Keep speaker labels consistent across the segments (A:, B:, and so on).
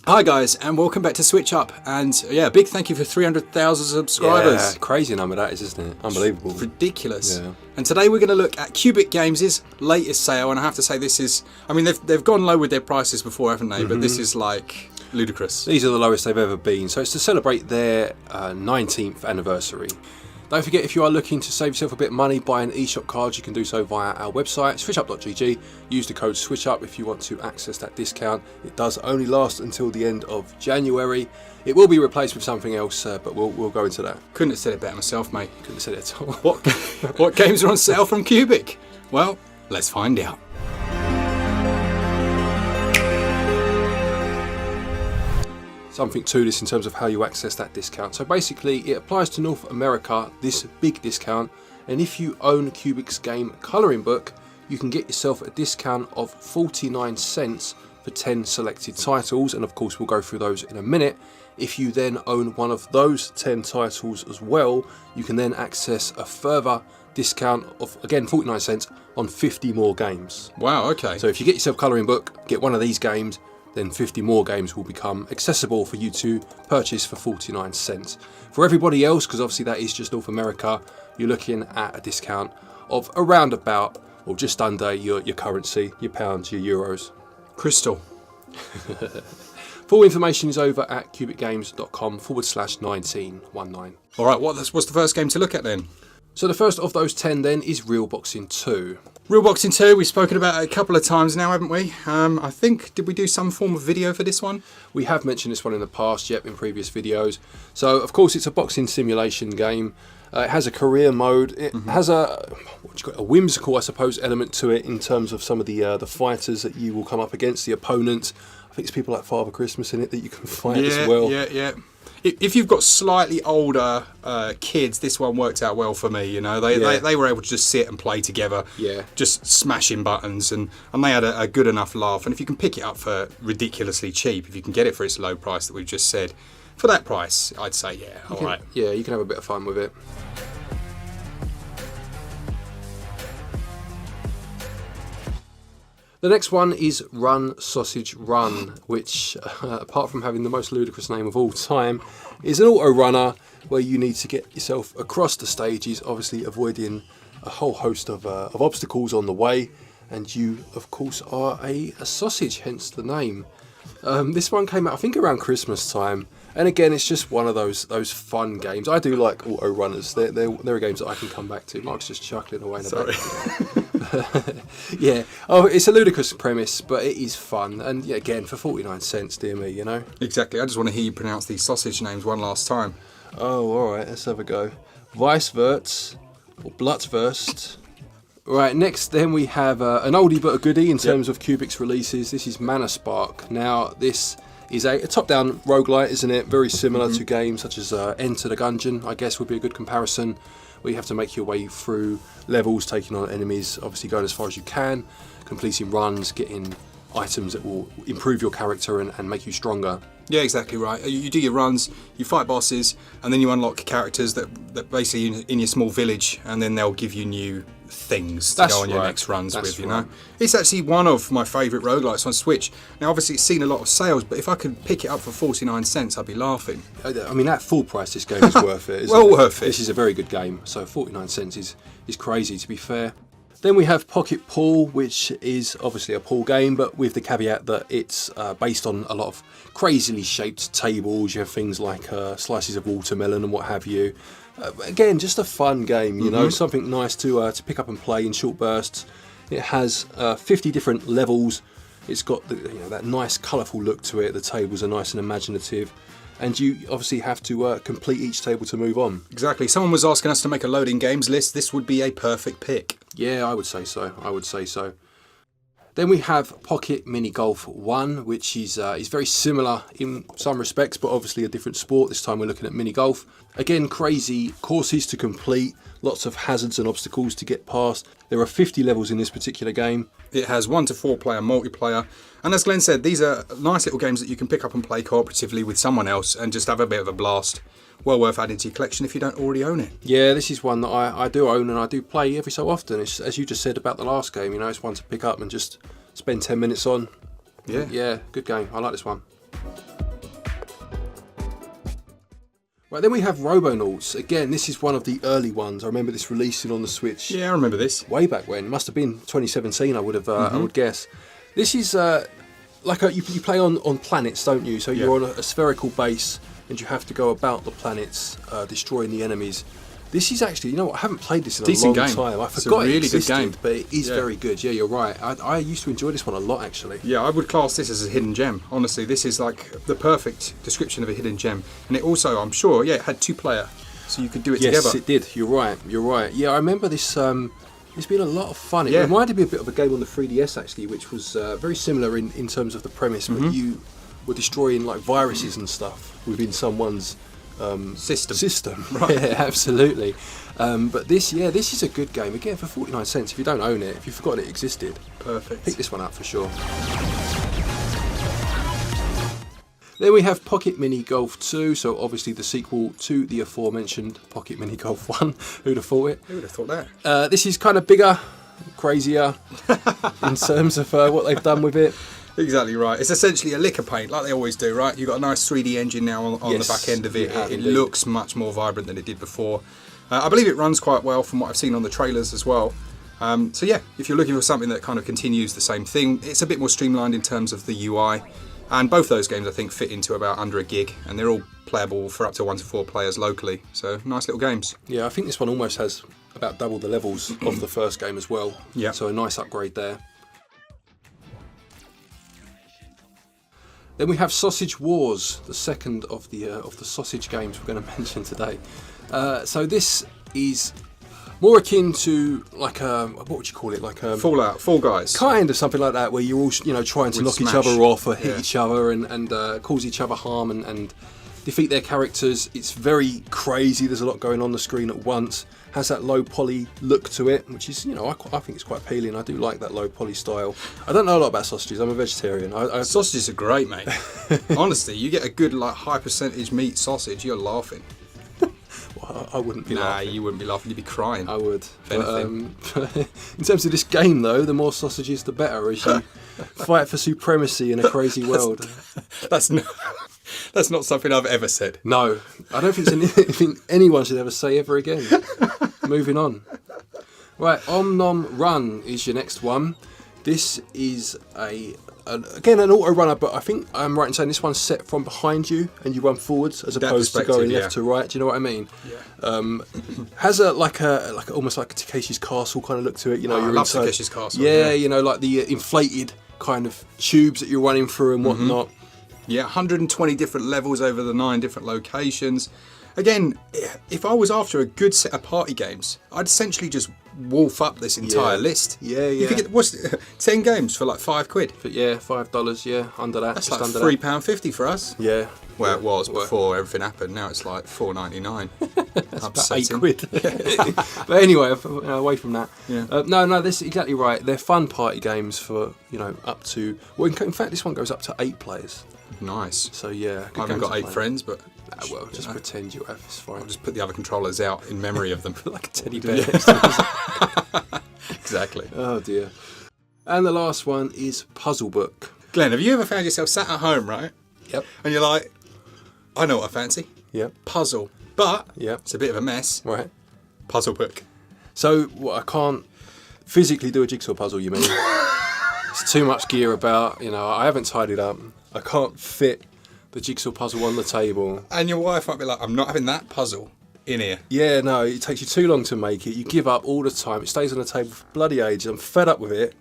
A: Hi guys, and welcome back to SwitchUp. And yeah, big thank you for 300,000 subscribers.
B: Yeah, crazy number that is, isn't it? Unbelievable.
A: It's ridiculous.
B: Yeah.
A: And today we're going to look at Cubic Games' latest sale, and I have to say this is, I mean they've gone low with their prices before, haven't they? But this is like ludicrous.
B: These are the lowest they've ever been. So it's to celebrate their 19th anniversary. Don't forget, if you are looking to save yourself a bit of money buying Eshop cards, you can do so via our website, switchup.gg. Use the code SwitchUp if you want to access that discount. It does only last until the end of January. It will be replaced with something else, but we'll go into that.
A: Couldn't have said it better myself, mate.
B: Couldn't have said it at all.
A: What games are on sale from Cubic? Well, let's find out.
B: Something to this in terms of how you access that discount. So basically it applies to North America, this big discount, and if you own Cubic's game colouring book, you can get yourself a discount of 49 cents for 10 selected titles, and of course we'll go through those in a minute. If you then own one of those 10 titles as well, you can then access a further discount of, again, 49 cents on 50 more games.
A: Wow, okay.
B: So if you get yourself a colouring book, get one of these games, then 50 more games will become accessible for you to purchase for 49 cents. For everybody else, because obviously that is just North America, you're looking at a discount of around about, or just under your currency, your pounds, your euros.
A: Crystal.
B: Full information is over at cubicgames.com/1919.
A: All right, what's the first game to look at then?
B: So the first of those 10 then is Real Boxing 2.
A: Real Boxing 2, we've spoken about it a couple of times now, haven't we? I think, did we do some form of video for this one?
B: We have mentioned this one in the past, yep, in previous videos. So, of course, it's a boxing simulation game. It has a career mode. It has a whimsical, I suppose, element to it in terms of some of the fighters that you will come up against, the opponents. I think it's people like Father Christmas in it that you can fight as well.
A: Yeah. If you've got slightly older kids, this one worked out well for me. You know, they were able to just sit and play together, just smashing buttons, and they had a good enough laugh. And if you can pick it up for ridiculously cheap, if you can get it for its low price that we've just said, for that price, I'd say all right.
B: Yeah, you can have a bit of fun with it. The next one is Run Sausage Run, which, apart from having the most ludicrous name of all time, is an auto runner where you need to get yourself across the stages, obviously avoiding a whole host of obstacles on the way, and you, of course, are a sausage, hence the name. This one came out, I think, around Christmas time, and again, it's just one of those fun games. I do like auto runners. They're games that I can come back to. Mark's just chuckling away in the background. Yeah, it's a ludicrous premise, but it is fun, and yeah, again, for 49 cents, dear me, you know.
A: Exactly. I just want to hear you pronounce these sausage names one last time.
B: Oh, all right, let's have a go. Weisswurst or Blutzwurst. Right, next then we have an oldie but a goodie in terms of Cubic's releases. This is Mana Spark. Now, this is a top-down roguelite, isn't it? Very similar to games such as Enter the Gungeon, I guess would be a good comparison, where you have to make your way through levels, taking on enemies, obviously going as far as you can, completing runs, getting items that will improve your character and make you stronger.
A: Yeah, exactly right. You do your runs, you fight bosses, and then you unlock characters that basically in your small village, and then they'll give you new things to go on your next runs with, you know. It's actually one of my favourite roguelites on Switch. Now, obviously, it's seen a lot of sales, but if I could pick it up for 49 cents, I'd be laughing.
B: I mean, at full price, this game is worth it, isn't
A: well
B: it?
A: Worth it.
B: This is a very good game, so 49 cents is crazy, to be fair. Then we have Pocket Pool, which is obviously a pool game, but with the caveat that it's based on a lot of crazily shaped tables. You have things like slices of watermelon and what have you. Again, just a fun game, you know, something nice to pick up and play in short bursts. It has 50 different levels. It's got that nice colourful look to it. The tables are nice and imaginative. And you obviously have to complete each table to move on.
A: Exactly. Someone was asking us to make a loading games list. This would be a perfect pick.
B: Yeah, I would say so. Then we have Pocket Mini Golf 1, which is very similar in some respects, but obviously a different sport. This time we're looking at mini golf. Again, crazy courses to complete, lots of hazards and obstacles to get past. There are 50 levels in this particular game.
A: It has 1 to 4 player multiplayer, and as Glenn said, these are nice little games that you can pick up and play cooperatively with someone else and just have a bit of a blast. Well worth adding to your collection if you don't already own it.
B: Yeah, this is one that I do own and I do play every so often. It's, as you just said about the last game, you know, it's one to pick up and just spend 10 minutes on. Yeah, good game. I like this one. Right, then we have ROBONAUTS. Again, this is one of the early ones. I remember this releasing on the Switch.
A: Yeah, I remember this.
B: Way back when. It must have been 2017, I would have. I would guess. This is like you play on planets, don't you? So you're on a spherical base, and you have to go about the planets, destroying the enemies. This is actually, you know what, I haven't played this in a long time. I forgot it existed, but it is very good. Yeah, you're right. I used to enjoy this one a lot, actually.
A: Yeah, I would class this as a hidden gem. Honestly, this is like the perfect description of a hidden gem. And it also, I'm sure, it had 2-player, so you could do it together.
B: Yes, it did. You're right. Yeah, I remember this. It's been a lot of fun. It reminded me a bit of a game on the 3DS, actually, which was very similar in terms of the premise, but you were destroying like viruses and stuff within someone's system. Right. Yeah, absolutely. But this is a good game. Again, for 49 cents, if you don't own it, if you've forgotten it existed,
A: perfect.
B: Pick this one up for sure. Then we have Pocket Mini Golf 2, so obviously the sequel to the aforementioned Pocket Mini Golf 1. Who'd have thought it?
A: Who would have thought that?
B: This is kind of bigger, crazier in terms of what they've done with it.
A: Exactly right. It's essentially a lick of paint, like they always do, right? You've got a nice 3D engine now on the back end of it. It looks much more vibrant than it did before. I believe it runs quite well from what I've seen on the trailers as well. So yeah, if you're looking for something that kind of continues the same thing, it's a bit more streamlined in terms of the UI. And both those games, I think, fit into about under £1 GB, and they're all playable for up to 1 to 4 players locally. So nice little games.
B: Yeah, I think this one almost has about double the levels of the first game as well.
A: Yeah.
B: So a nice upgrade there. Then we have Sausage Wars, the second of the sausage games we're going to mention today. So this is more akin to like a, what would you call it? Like a
A: Fallout, Fall Guys.
B: Kind of something like that, where you're all trying to knock each other off or hit each other and cause each other harm and defeat their characters. It's very crazy. There's a lot going on the screen at once. Has that low poly look to it, which is, I think it's quite appealing. I do like that low poly style. I don't know a lot about sausages. I'm a vegetarian.
A: Sausages are great, mate. Honestly, you get a good high percentage meat sausage, you're laughing.
B: Well, I wouldn't be laughing.
A: Nah, you wouldn't be laughing. You'd be crying.
B: I would.
A: But,
B: in terms of this game, though, the more sausages, the better. As you fight for supremacy in a crazy world.
A: That's not something I've ever said.
B: No, I don't think anyone should ever say ever again. Moving on. Right, Om Nom Run is your next one. This is again an auto runner, but I think I'm right in saying this one's set from behind you and you run forwards as opposed to going left to right. Do you know what I mean?
A: Yeah.
B: Has like almost like a Takeshi's Castle kind of look to it. You're
A: I love
B: inside.
A: Takeshi's Castle.
B: Yeah, like the inflated kind of tubes that you're running through and whatnot.
A: Yeah, 120 different levels over the 9 different locations. Again, if I was after a good set of party games, I'd essentially just wolf up this entire list.
B: Yeah.
A: You could get 10 games for like £5.
B: But yeah, $5. Yeah, under that.
A: That's like £3.50 for us.
B: Yeah.
A: Well, it was before everything happened. Now it's like £4.99.
B: That's about £8. But anyway, away from that.
A: Yeah.
B: No, this is exactly right. They're fun party games for up to. Well, in fact, this one goes up to 8 players.
A: Nice.
B: So yeah,
A: I haven't got 8 friends, but
B: just pretend you have. It's fine.
A: I'll just put the other controllers out in memory of them,
B: like a teddy bear.
A: Exactly.
B: Oh dear. And the last one is Puzzle Book.
A: Glenn, have you ever found yourself sat at home, right?
B: Yep.
A: And you're like, I know what I fancy.
B: Yep.
A: Puzzle, but
B: yep,
A: it's a bit of a mess.
B: Right.
A: Puzzle Book.
B: So I can't physically do a jigsaw puzzle. You mean? It's too much gear about. I haven't tidied up. I can't fit the jigsaw puzzle on the table.
A: And your wife might be like, I'm not having that puzzle in here.
B: Yeah, no, it takes you too long to make it. You give up all the time. It stays on the table for bloody ages. I'm fed up with it.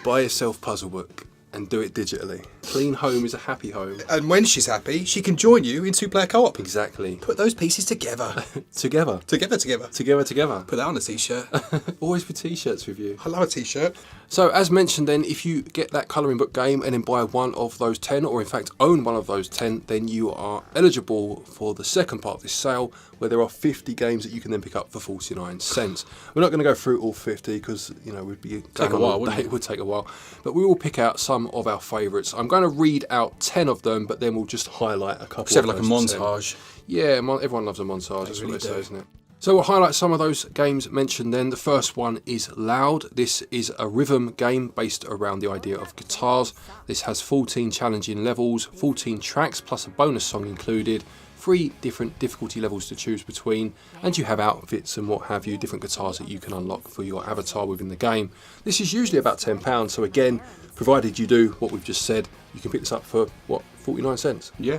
B: Buy yourself Puzzle Book and do it digitally. Clean home is a happy home.
A: And when she's happy, she can join you in 2-player co-op.
B: Exactly.
A: Put those pieces together.
B: Together.
A: Put that on a t-shirt.
B: Always put t-shirts with you.
A: I love a t-shirt.
B: So as mentioned then, if you get that colouring book game and then buy one of those 10, or in fact own one of those 10, then you are eligible for the second part of this sale, where there are 50 games that you can then pick up for 49 cents. We're not going to go through all 50 because, we'd be
A: take a while, wouldn't it?
B: It would take a while. But we will pick out some of our favourites. I'm going to read out 10 of them, but then we'll just highlight a couple.
A: Have like a montage.
B: 10. Yeah, everyone loves a montage. That's what they say, isn't it? So we'll highlight some of those games mentioned then. The first one is Loud. This is a rhythm game based around the idea of guitars. This has 14 challenging levels, 14 tracks plus a bonus song included, 3 different difficulty levels to choose between, and you have outfits and what have you, different guitars that you can unlock for your avatar within the game. This is usually about £10, so again, provided you do what we've just said, you can pick this up for, what, 49 cents?
A: Yeah.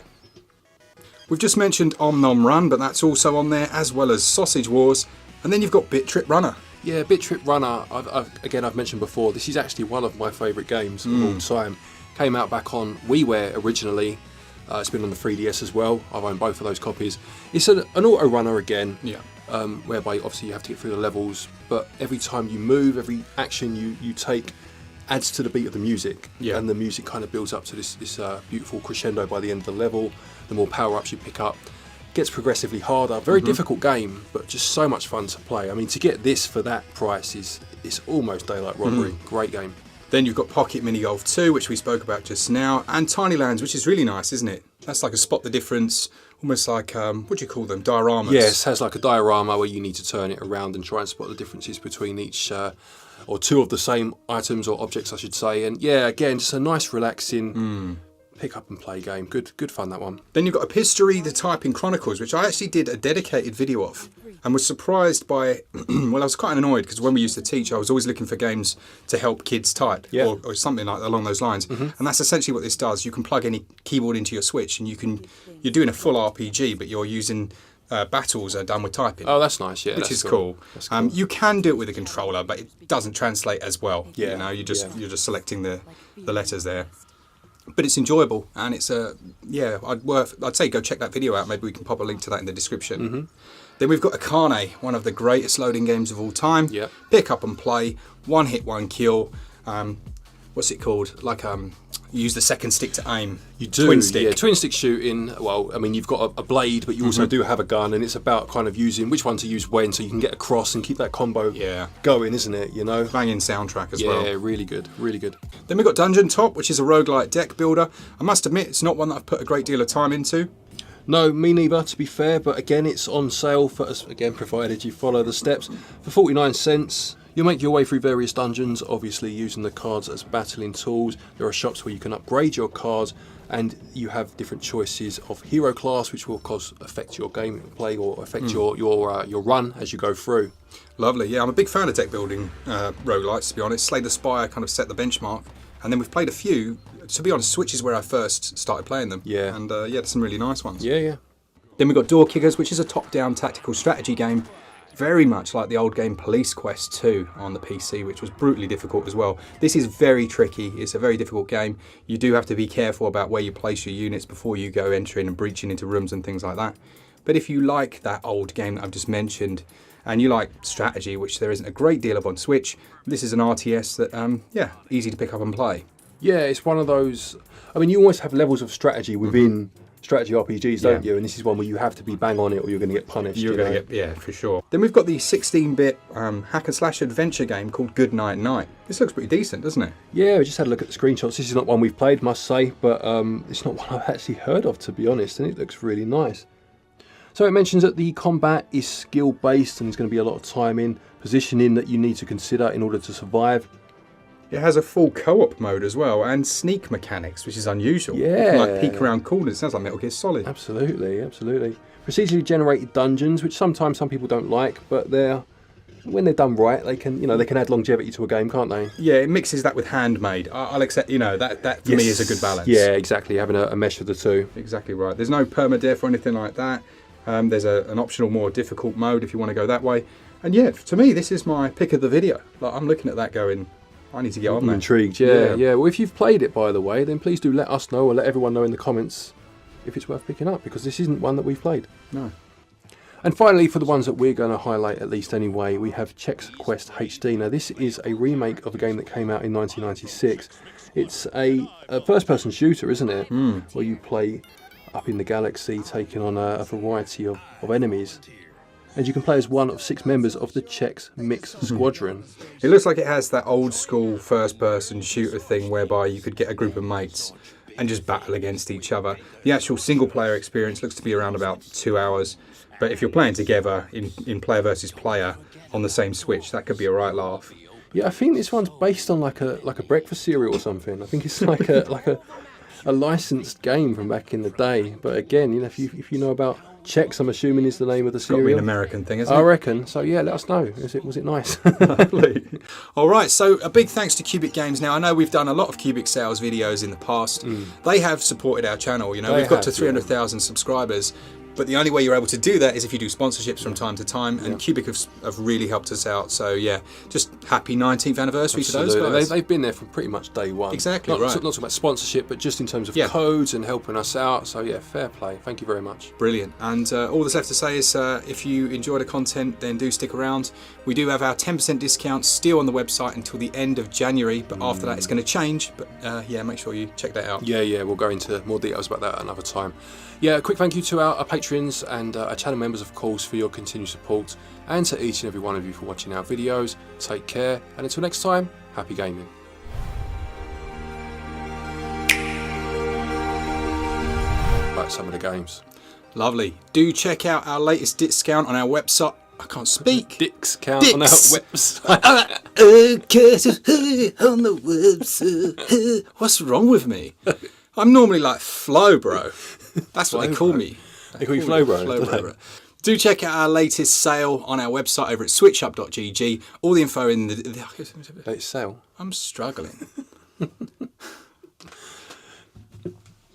A: We've just mentioned Om Nom Run, but that's also on there, as well as Sausage Wars, and then you've got Bit Trip Runner.
B: Yeah, Bit Trip Runner, I've mentioned before, this is actually one of my favourite games of all time. Came out back on WiiWare originally. It's been on the 3DS as well. I've owned both of those copies. It's an auto runner again, whereby obviously you have to get through the levels, but every time you move, every action you take adds to the beat of the music, and the music kind of builds up to this beautiful crescendo by the end of the level. The more power-ups you pick up, gets progressively harder. Very difficult game, but just so much fun to play. I mean, to get this for that price it's almost daylight robbery. Great game. Then
A: you've got Pocket Mini Golf 2, which we spoke about just now, and Tiny Lands, which is really nice, isn't it? That's like a spot the difference, almost like, what do you call them, dioramas?
B: Yes, has like a diorama where you need to turn it around and try and spot the differences between each, or two of the same items or objects, I should say. And yeah, again, just a nice, relaxing pick up and play game. Good fun, that one.
A: Then you've got Epistory, the Typing Chronicles, which I actually did a dedicated video of, and was surprised by, well, I was quite annoyed because when we used to teach, I was always looking for games to help kids type, or something like along those lines. And that's essentially what this does. You can plug any keyboard into your Switch, and you're doing a full RPG, but you're using battles are done with typing.
B: Oh, that's nice. Yeah,
A: which is cool. That's cool. You can do it with a controller, but it doesn't translate as well. Yeah, you know, you're just selecting the letters there. But it's enjoyable, and it's I'd say go check that video out. Maybe we can pop a link to that in the description. Then we've got AKANE, one of the greatest loading games of all time.
B: Yeah.
A: Pick up and play, one hit, one kill. What's it called? Like you use the second stick to aim.
B: You do,
A: twin stick.
B: Yeah, twin stick shooting. Well, I mean, you've got a blade, but you also do have a gun, and it's about kind of using which one to use when, so you can get across and keep that combo going, isn't it? You know,
A: banging soundtrack as well.
B: Yeah, really good, really good.
A: Then we've got Dungeon Top, which is a roguelike deck builder. I must admit, it's not one that I've put a great deal of time into.
B: No, me neither, to be fair, but again, it's on sale for us, again, provided you follow the steps, for 49 cents. You'll make your way through various dungeons, obviously using the cards as battling tools. There are shops where you can upgrade your cards, and you have different choices of hero class, which will of course affect your gameplay or affect your run as you go through.
A: Lovely, yeah, I'm a big fan of deck building roguelites, to be honest. Slay the Spire kind of set the benchmark, and then we've played a few. To be honest, Switch is where I first started playing them.
B: Yeah.
A: And there's some really nice ones.
B: Yeah.
A: Then we've got Door Kickers, which is a top-down tactical strategy game, very much like the old game Police Quest 2 on the PC, which was brutally difficult as well. This is very tricky. It's a very difficult game. You do have to be careful about where you place your units before you go entering and breaching into rooms and things like that. But if you like that old game that I've just mentioned, and you like strategy, which there isn't a great deal of on Switch, this is an RTS that, easy to pick up and play.
B: Yeah, it's one of those. I mean, you always have levels of strategy within strategy RPGs, don't you? And this is one where you have to be bang on it, or you're going to get punished.
A: You're going to get, yeah, for sure. Then we've got the 16-bit hack and slash adventure game called Good Night Night. This looks pretty decent, doesn't it?
B: Yeah, we just had a look at the screenshots. This is not one we've played, must say, but it's not one I've actually heard of, to be honest. And it looks really nice. So it mentions that the combat is skill-based, and there's going to be a lot of timing, positioning that you need to consider in order to survive.
A: It has a full co-op mode as well, and sneak mechanics, which is unusual.
B: Yeah.
A: You can, like, peek around corners. It sounds like Metal Gear Solid.
B: Absolutely. Procedurally generated dungeons, which sometimes some people don't like, but when they're done right, they can add longevity to a game, can't they?
A: Yeah, it mixes that with handmade. I'll accept, that for me is a good balance.
B: Yeah, exactly. Having a mesh of the two.
A: Exactly right. There's no permadeath or anything like that. There's an optional, more difficult mode if you want to go that way. And yeah, to me, this is my pick of the video. Like, I'm looking at that going, I need to get on
B: I'm
A: that.
B: Intrigued, yeah. Well, if you've played it, by the way, then please do let us know, or let everyone know in the comments if it's worth picking up, because this isn't one that we've played.
A: No.
B: And finally, for the ones that we're going to highlight, at least anyway, we have CHex Quest HD. Now, this is a remake of a game that came out in 1996. It's a first-person shooter, isn't it? Where you play up in the galaxy, taking on a variety of enemies. And you can play as one of 6 members of the CHex Mix Squadron.
A: It looks like it has that old school first-person shooter thing whereby you could get a group of mates and just battle against each other. The actual single player experience looks to be around about 2 hours, but if you're playing together in player versus player on the same Switch, that could be a right laugh.
B: Yeah, I think this one's based on like a breakfast cereal or something. I think it's like a licensed game from back in the day. But again, you know, if you know about Chex, I'm assuming is the name of the cereal.
A: Got to be an American thing, isn't it?
B: I reckon. So yeah, let us know. Was it nice?
A: Lovely. All right, so a big thanks to Cubic Games. Now, I know we've done a lot of Cubic sales videos in the past. They have supported our channel. You know, we've got to 300,000 subscribers. But the only way you're able to do that is if you do sponsorships from time to time, and Cubic have really helped us out. So yeah, just happy 19th anniversary to those guys.
B: They've been there from pretty much day one.
A: Exactly,
B: not
A: right.
B: Not talking about sponsorship, but just in terms of codes and helping us out. So yeah, fair play. Thank you very much.
A: Brilliant. And all that's left to say is if you enjoy the content, then do stick around. We do have our 10% discount still on the website until the end of January, but after that it's going to change. But yeah, make sure you check that out.
B: Yeah, we'll go into more details about that another time. Yeah, a quick thank you to our patrons and our channel members, of course, for your continued support, and to each and every one of you for watching our videos. Take care, and until next time, happy gaming. Like some of the games.
A: Lovely. Do check out our latest discount on our website. I can't speak.
B: Discount on our website.
A: On the website. What's wrong with me? I'm normally like Flo, bro. That's what they call me.
B: They call you Flo, bro.
A: Flo, bro. Do check out our latest sale on our website over at switchup.gg. All the info in the
B: latest sale.
A: I'm struggling.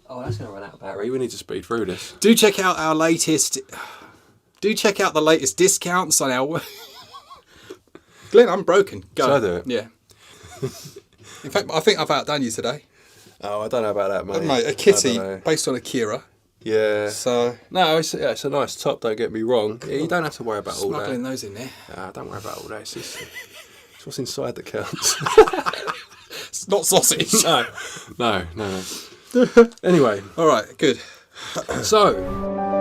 B: Oh, that's going to run out of battery. We need to speed through this.
A: Do check out our latest. Do check out the latest discounts on our. Glen, I'm broken. Go.
B: Shall I do it?
A: Yeah. In fact, I think I've outdone you today.
B: Oh, I don't know about that, mate.
A: Mate, a kitty based on Akira.
B: Yeah.
A: So
B: no, it's a nice top. Don't get me wrong. Yeah, you don't have to worry about all that.
A: Smuggling those in there.
B: Don't worry about all that. It's what's inside that counts.
A: It's not sausage.
B: No. Anyway.
A: All right. Good.
B: So.